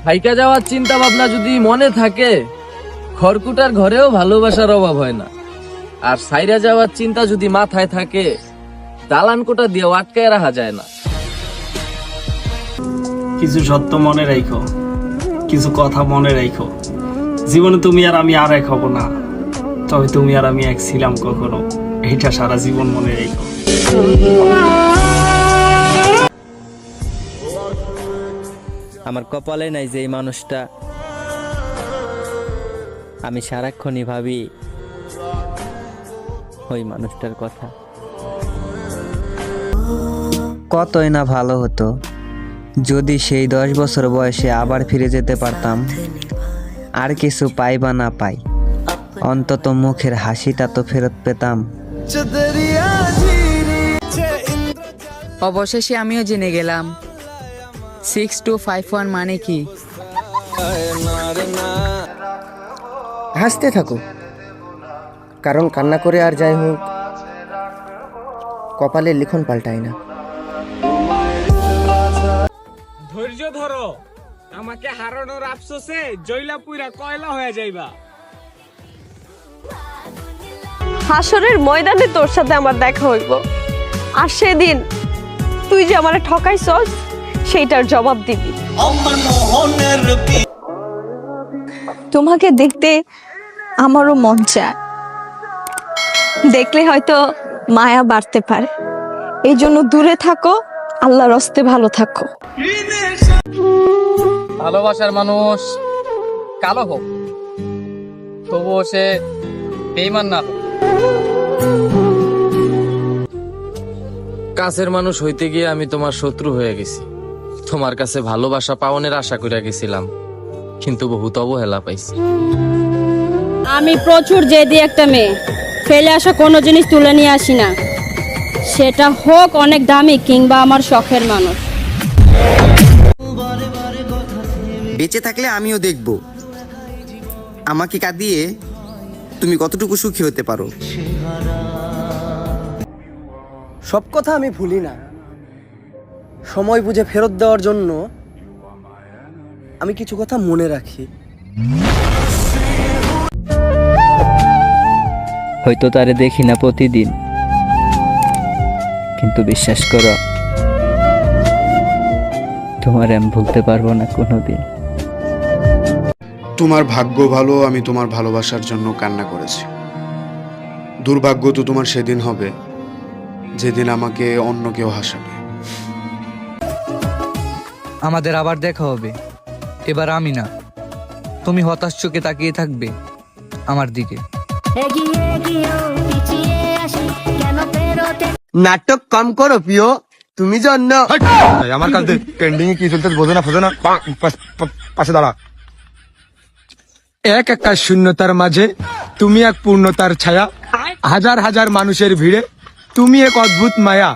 থাইকা যাওয়ার চিন্তা ভাবনা যদি মনে থাকে, খড়কুটার ঘরেও ভালোবাসার অভাব হয় না। আর সাইরা যাওয়ার চিন্তা যদি মাথায় থাকে, দালান কোটা দিয়ে আটকায় রাখা যায় না। কিছু সত্য মনে রাখো, কিছু কথা মনে রাখো। জীবনে তুমি আর আমি আর এক হব না, তবে তুমি আর আমি এক ছিলাম কখনো, এটা সারা জীবন মনে রাখো। আমার কপালে নাই যে এই মানুষটা, আমি সারাক্ষণই ভাবি ওই মানুষটার কথা। কতই না ভালো হতো যদি সেই 10 বছর বয়সে আবার ফিরে যেতে পারতাম। আর কিছু পাই বা না পাই, অন্তত মুখের হাসিটা তো ফেরত পেতাম। অবশেষে আমিও জেনে গেলাম 6251 মানে কি। হাসতে থাকো, কারণ কান্না করে আর যাই হোক, কপালের লিখন পাল্টায় না। ধৈর্য ধরো, আমাকে হারানোর আফসোসে জয়লা পুরা কয়লা হয়ে যাইবা। হাসরের ময়দানে তোর সাথে আমার দেখা হইব, আর সেদিন তুই যে আমারে ঠকাইছস সেইটার জবাব দিবি। তোমাকে দেখতে আমারও মন চায়, দেখলে হয়তো মায়া বাড়তে পারে। এই জন্য দূরে থাকো, আল্লাহর হস্তে ভালো থাকো। ভালোবাসার মানুষ কালো হোক, তবুও সে বেঈমান না হোক। কাছের মানুষ হইতে গিয়ে আমি তোমার শত্রু হয়ে গেছি। তোমার কাছে ভালোবাসা পাওনের আশা করে গেছিলাম, কিন্তু বহুত অবহেলা পাইছি। আমি প্রচুর জেদি একটা মেয়ে, ফেলে আসা কোনো জিনিস তুলে নিয়ে আসি না, সেটা হোক অনেক দামি কিংবা আমার শখের মানুষ। বেঁচে থাকলে আমিও দেখব আমাকে কাঁদিয়ে তুমি কতটুকু সুখী হতে পারো। সব কথা আমি ভুলি না, সময় বুঝে ফেরত দেওয়ার জন্য আমি কিছু কথা মনে রাখি। হয়তো তারে দেখি না প্রতিদিন, কিন্তু বিশ্বাস করো, তোমার আমি ভুলতে পারবো না কোনোদিন। তোমার ভাগ্য ভালো, আমি তোমার ভালোবাসার জন্য কান্না করেছি। দুর্ভাগ্য তো তোমার সেদিন হবে যেদিন আমাকে অন্য কেউ হাসাবে। আমাদের আবার দেখা হবে, এবার আমি না, তুমি হতাশ চোখে তাকিয়ে থাকবে আমার দিকে। নাটক কম করো প্রিয়, তুমি জন্য আমার কাছে পেন্ডিং কি চলতে বোঝো না পাশে দাঁড়া। এক একটা শূন্যতার মাঝে তুমি এক পূর্ণতার ছায়া, হাজার হাজার মানুষের ভিড়ে তুমি এক অদ্ভুত মায়া।